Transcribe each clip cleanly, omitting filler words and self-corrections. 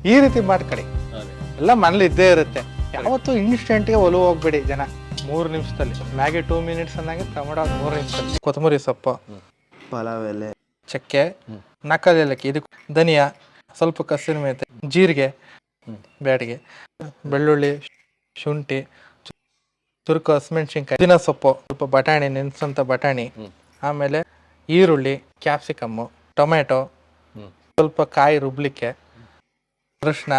ಈ ರೀತಿ ಮಾಡ್ಕೊಳ್ಳಿ. ಎಲ್ಲ ಮನೇಲಿ ಇದ್ದೇ ಇರುತ್ತೆ. ಯಾವತ್ತೂ ಇನ್ಸ್ಟೆಂಟ್ಗೆ ಒಲವು ಹೋಗ್ಬೇಡಿ ಜನ. 3 ನಿಮಿಷದಲ್ಲಿ ಮ್ಯಾಗಿ 2 ಮಿನಿಟ್ಸ್ ಅಂದಂಗೆ ಟೊಮೊಟೊ 3 ನಿಮಿಷದಲ್ಲಿ. ಕೊತ್ತಂಬರಿ ಸೊಪ್ಪು, ಪಲಾವ್ ಎಲೆ, ಚಕ್ಕೆ, ನಕ್ಕಲ್ ಏಲಕ್ಕಿ, ಇದಕ್ಕೆ ಧನಿಯಾ, ಸ್ವಲ್ಪ ಕಸೂರಿ ಮೇಥಿ, ಜೀರಿಗೆ, ಬ್ಯಾಡಿಗೆ, ಬೆಳ್ಳುಳ್ಳಿ, ಶುಂಠಿ, ಚುರುಕು ಹಸಿಮೆಣ್ಸಿನ್ಕಾಯಿ, ಪುದೀನ ಸೊಪ್ಪು, ಸ್ವಲ್ಪ ಬಟಾಣಿ, ನೆನೆಸಂತ ಬಟಾಣಿ, ಆಮೇಲೆ ಈರುಳ್ಳಿ, ಕ್ಯಾಪ್ಸಿಕಮ್ಮು, ಟೊಮೆಟೊ, ಸ್ವಲ್ಪ ಕಾಯಿ ರುಬ್ಲಿಕ್ಕೆ, ಅರಿಶಿನ,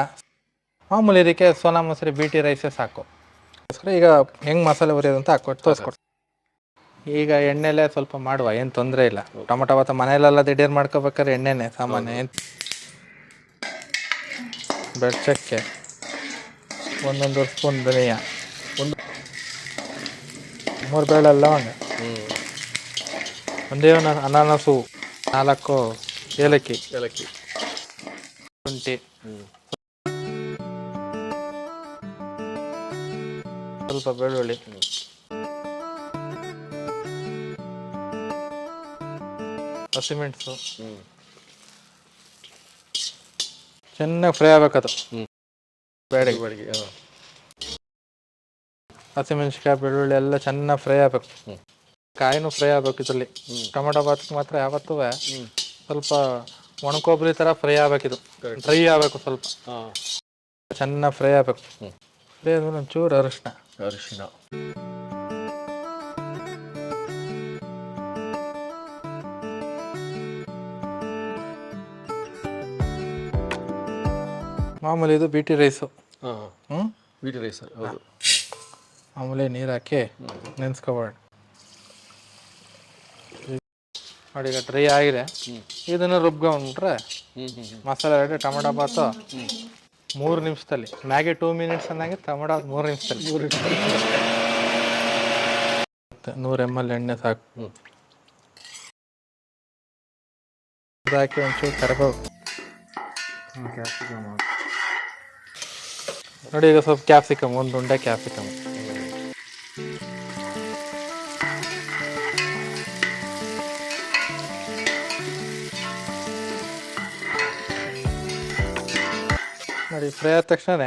ಮಾಮೂಲಿ ಇದಕ್ಕೆ ಸೋನಾ ಮಸೂರಿ BT ರೈಸೇ ಸಾಕು. ಈಗ ಹೆಂಗೆ ಮಸಾಲೆ ಹುರಿಯೋದು ಅಂತ ಹಾಕ್ಕೊಟ್ಟು ತೋರಿಸ್ಕೊಡ್ತೀನಿ. ಈಗ ಎಣ್ಣೆಲೆ ಸ್ವಲ್ಪ ಮಾಡುವ, ಏನು ತೊಂದರೆ ಇಲ್ಲ. ಟೊಮೊಟೊ ಭಾತ ಮನೆಯಲ್ಲೆಲ್ಲ ದಿಢೀರ್ ಮಾಡ್ಕೋಬೇಕಾದ್ರೆ ಎಣ್ಣೆನೆ ಸಾಮಾನ್ಯ. ಏನು ಬೆಳ್ಚಕ್ಕೆ 1 ಸ್ಪೂನ್ ಧನಿಯಾ, 3 ಬೇಳೆ ಲವಂಗ, 1 ಅನಾನಸು, 4 ಏಲಕ್ಕಿ, ಶುಂಠಿ, ಸ್ವಲ್ಪ ಬೆಳ್ಳುಳ್ಳಿ, ಹಸಿಮೆಣಸು ಚೆನ್ನಾಗಿ ಫ್ರೈ ಆಗ್ಬೇಕದು. ಬೇಡಿಗೆ ಹಸಿಮೆಣಸಿನ್ಕಾಯಿ, ಬೆಳ್ಳುಳ್ಳಿ ಎಲ್ಲ ಚೆನ್ನಾಗಿ ಫ್ರೈ ಆಗ್ಬೇಕು. ಕಾಯಿನೂ ಫ್ರೈ ಆಗ್ಬೇಕು ಇದರಲ್ಲಿ. ಟೊಮೊಟೊ ಭಾತಕ್ಕೆ ಮಾತ್ರ ಯಾವತ್ತೂ ಸ್ವಲ್ಪ ಒಣಕೊಬ್ಬರಿ ಥರ ಫ್ರೈ ಆಗ್ಬೇಕಿದು. ಡ್ರೈ ಆಗ್ಬೇಕು, ಸ್ವಲ್ಪ ಚೆನ್ನಾಗಿ ಫ್ರೈ ಆಗ್ಬೇಕು. ಫ್ರೈ ಆದ್ಮೇಲೆ ಒಂಚೂರು ಅರಿಶಿನ, ಮಾಮೂಲಿ ಇದು BT ರೈಸು. BT ರೈಸ್ ಹೌದು. ಮಾಮೂಲಿ ನೀರು ಹಾಕಿ ನೆನೆಸ್ಕೊಬೇಡ ನೋಡಿ. ಈಗ ಡ್ರೈ ಆಗಿದೆ. ಇದನ್ನು ರುಬ್ಕೊಂಡ್ಬಿಟ್ರೆ ಮಸಾಲೆ ರೆಡಿ. ಟೊಮೊಟೊ ಭಾತು 3 ನಿಮಿಷದಲ್ಲಿ. ಮ್ಯಾಗಿ 2 ಮಿನಿಟ್ಸ್ ಅಂದಂಗೆ ಟೊಮೊಟೊ 3 ನಿಮಿಷದಲ್ಲಿ. 100 ml ಎಣ್ಣೆ ಸಾಕು. ಹಾಕಿ ಒಂಚೂರು ಕರಿಬೇವು ನೋಡಿ. ಈಗ ಸ್ವಲ್ಪ ಕ್ಯಾಪ್ಸಿಕಮ್, 1 ಉಂಡೆ ಕ್ಯಾಪ್ಸಿಕಮ್, ನೋಡಿ. ಫ್ರೈ ಆದ ತಕ್ಷಣ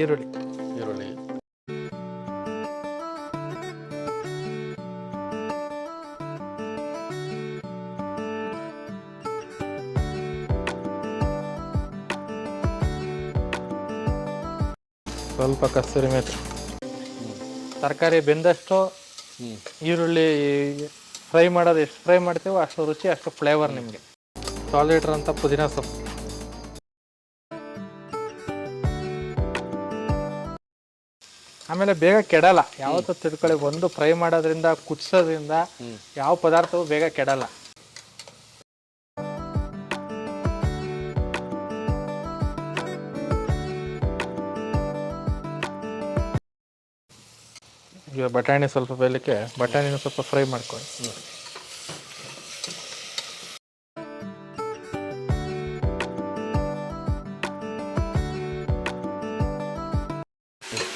ಈರುಳ್ಳಿ, ಸ್ವಲ್ಪ ಕಸೂರಿ ಮೇಥಿ. ತರಕಾರಿ ಬೆಂದಷ್ಟು ಈರುಳ್ಳಿ ಫ್ರೈ ಮಾಡೋದು ಎಷ್ಟು ಫ್ರೈ ಮಾಡ್ತೀವೋ ಅಷ್ಟು ರುಚಿ, ಅಷ್ಟು ಫ್ಲೇವರ್ ನಿಮಗೆ. ಸಾಲಿಡ್ ಅಂತ ಪುದೀನ ಸೊಪ್ಪು, ಆಮೇಲೆ ಬೇಗ ಕೆಡಲ್ಲ. ಯಾವತ್ತೂ ತಿಳ್ಕೊಳ್ಳಿ, ಒಂದು ಫ್ರೈ ಮಾಡೋದ್ರಿಂದ, ಕುದಿಸೋದ್ರಿಂದ ಯಾವ ಪದಾರ್ಥವೂ ಬೇಗ ಕೆಡಲ್ಲ. ಈಗ ಬಟಾಣಿ ಸ್ವಲ್ಪ ಬೇಯಲಿಕ್ಕೆ ಬಟಾಣಿನ ಸ್ವಲ್ಪ ಫ್ರೈ ಮಾಡ್ಕೊಳ್ಳಿ.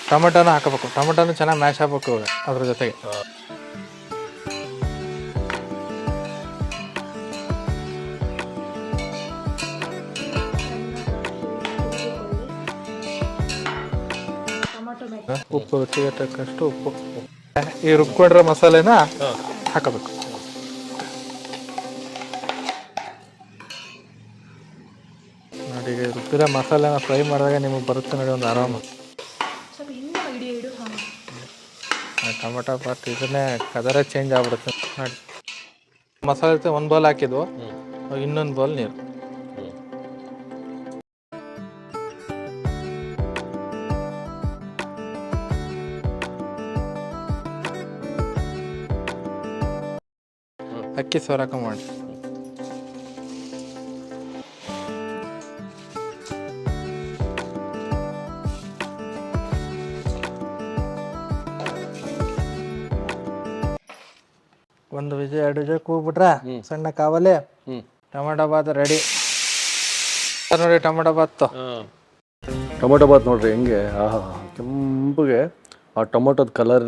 ಟೊಮೆಟೊನ ಹಾಕಬೇಕು. ಟೊಮೆಟೊನು ಚೆನ್ನಾಗಿ ಮ್ಯಾಶ್ ಆಗ್ಬೇಕು ಅದ್ರ ಜೊತೆಗೆ. ಉಪ್ಪು, ರುಚಿಗೆ ತಕ್ಕಷ್ಟು ಉಪ್ಪು. ಈ ರುಬ್ಕೊಂಡಿರೋ ಮಸಾಲೆನ ಹಾಕಬೇಕು. ನೋಡಿ, ಈಗ ರುಬ್ಬಿರೋ ಮಸಾಲೆನ ಫ್ರೈ ಮಾಡಿದಾಗ ನಿಮಗೆ ಬರುತ್ತೆ ನೋಡಿ ಒಂದು ಆರಾಮ. ಟೊಮೊಟೊ ಭಾತ್ ಇದನ್ನೇ ಕಲರೇ ಚೇಂಜ್ ಆಗ್ಬಿಡುತ್ತೆ ನೋಡಿ. ಮಸಾಲೆ ಜೊತೆ 1 ಬೌಲ್ ಹಾಕಿದ್ವು, ಇನ್ನೊಂದು ಬೌಲ್ ನೀರು. ಅಕ್ಕಿ ಸೋರಾಕ ಮಾಡಿ. ಒಂದು ವಿಜಯ 2 ವಿಜಯ ಕೂಗ್ಬಿಟ್ರೆ ಸಣ್ಣ ಕಾವಲೆ ಟೊಮೊಟೊ ಭಾತ್ ರೆಡಿ ನೋಡಿ. ಟೊಮೊಟೊ ಭಾತ್ ನೋಡ್ರಿ ಹೆಂಗೆ ಕೆಂಪಗೆ ಆ ಟೊಮೊಟೊದ ಕಲರ್